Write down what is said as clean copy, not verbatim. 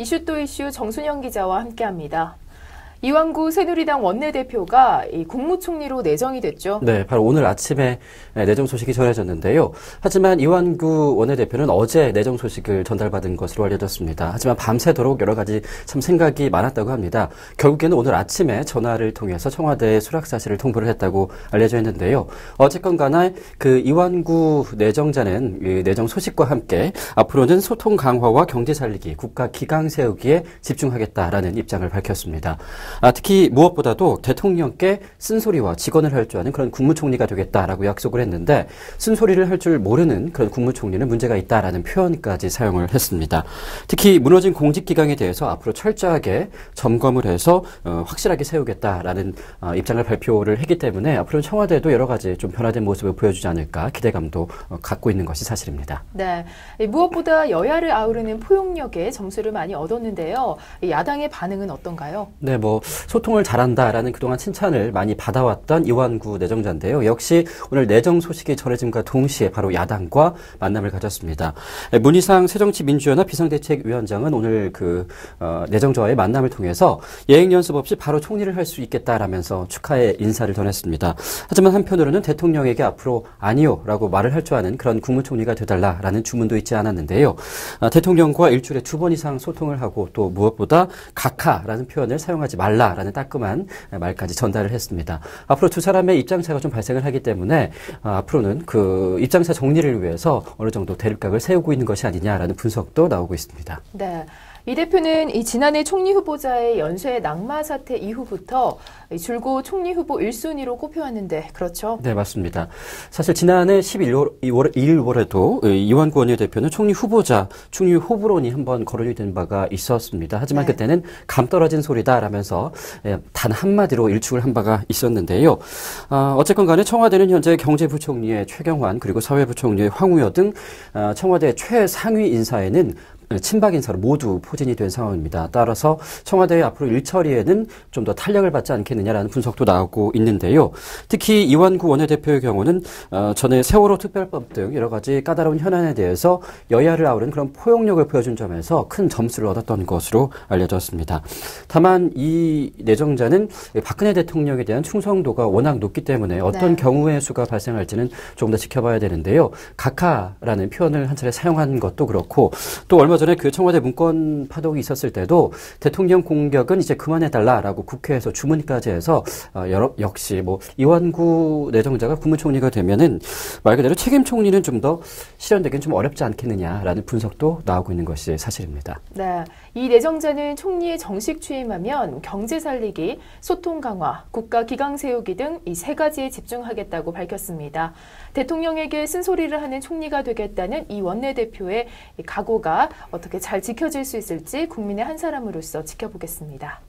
이슈 또 이슈 정순영 기자와 함께합니다. 이완구 새누리당 원내대표가 국무총리로 내정이 됐죠. 네, 바로 오늘 아침에 내정 소식이 전해졌는데요. 하지만 이완구 원내대표는 어제 내정 소식을 전달받은 것으로 알려졌습니다. 하지만 밤새도록 여러 가지 참 생각이 많았다고 합니다. 결국에는 오늘 아침에 전화를 통해서 청와대에 수락 사실을 통보를 했다고 알려져 있는데요. 어쨌건 간에 그 이완구 내정자는 내정 소식과 함께 앞으로는 소통 강화와 경제 살리기, 국가 기강 세우기에 집중하겠다라는 입장을 밝혔습니다. 특히 무엇보다도 대통령께 쓴소리와 직언을 할 줄 아는 그런 국무총리가 되겠다라고 약속을 했는데 쓴소리를 할 줄 모르는 그런 국무총리는 문제가 있다라는 표현까지 사용을 했습니다. 특히 무너진 공직기강에 대해서 앞으로 철저하게 점검을 해서 확실하게 세우겠다라는 입장을 발표를 했기 때문에 앞으로 청와대도 여러 가지 좀 변화된 모습을 보여주지 않을까 기대감도 갖고 있는 것이 사실입니다. 네, 무엇보다 여야를 아우르는 포용력에 점수를 많이 얻었는데요. 야당의 반응은 어떤가요? 네, 소통을 잘한다라는 그동안 칭찬을 많이 받아왔던 이완구 내정자인데요. 역시 오늘 내정 소식이 전해짐과 동시에 바로 야당과 만남을 가졌습니다. 문희상 새정치민주연합 비상대책위원장은 오늘 내정자와의 만남을 통해서 예행 연습 없이 바로 총리를 할 수 있겠다라면서 축하의 인사를 전했습니다. 하지만 한편으로는 대통령에게 앞으로 아니요라고 말을 할 줄 아는 그런 국무총리가 되달라라는 주문도 있지 않았는데요. 대통령과 일주일에 2번 이상 소통을 하고 또 무엇보다 각하라는 표현을 사용하지 말라라는 따끔한 말까지 전달을 했습니다. 앞으로 두 사람의 입장차가 좀 발생을 하기 때문에 앞으로는 그 입장차 정리를 위해서 어느 정도 대립각을 세우고 있는 것이 아니냐라는 분석도 나오고 있습니다. 네. 이 대표는 지난해 총리 후보자의 연쇄 낙마 사태 이후부터 줄곧 총리 후보 1순위로 꼽혀왔는데 그렇죠? 네, 맞습니다. 사실 지난해 11월에도 이완구 원내대표는 총리 후보자, 총리 후보론이 한번 거론이 된 바가 있었습니다. 하지만 그때는 감 떨어진 소리다라면서 단 한마디로 일축을 한 바가 있었는데요. 어쨌건 간에 청와대는 현재 경제부총리의 최경환 그리고 사회부총리의 황우여 등 청와대 최상위 인사에는 친박 인사로 모두 포진이 된 상황입니다. 따라서 청와대의 앞으로 일처리에는 좀 더 탄력을 받지 않겠느냐라는 분석도 나오고 있는데요. 특히 이완구 원내대표의 경우는 전에 세월호 특별법 등 여러 가지 까다로운 현안에 대해서 여야를 아우른 그런 포용력을 보여준 점에서 큰 점수를 얻었던 것으로 알려졌습니다. 다만 이 내정자는 박근혜 대통령에 대한 충성도가 워낙 높기 때문에 어떤 경우의 수가 발생할지는 조금 더 지켜봐야 되는데요. 각하라는 표현을 한 차례 사용한 것도 그렇고 또 얼마 전에 그 청와대 문건 파동이 있었을 때도 대통령 공격은 이제 그만해달라라고 국회에서 주문까지 해서 역시 이완구 내정자가 국무총리가 되면은 말 그대로 책임 총리는 좀 더 실현되기는 좀 어렵지 않겠느냐라는 분석도 나오고 있는 것이 사실입니다. 네, 이 내정자는 총리에 정식 취임하면 경제 살리기, 소통 강화, 국가 기강 세우기 등 이 세 가지에 집중하겠다고 밝혔습니다. 대통령에게 쓴소리를 하는 총리가 되겠다는 이 원내대표의 각오가 어떻게 잘 지켜질 수 있을지 국민의 한 사람으로서 지켜보겠습니다.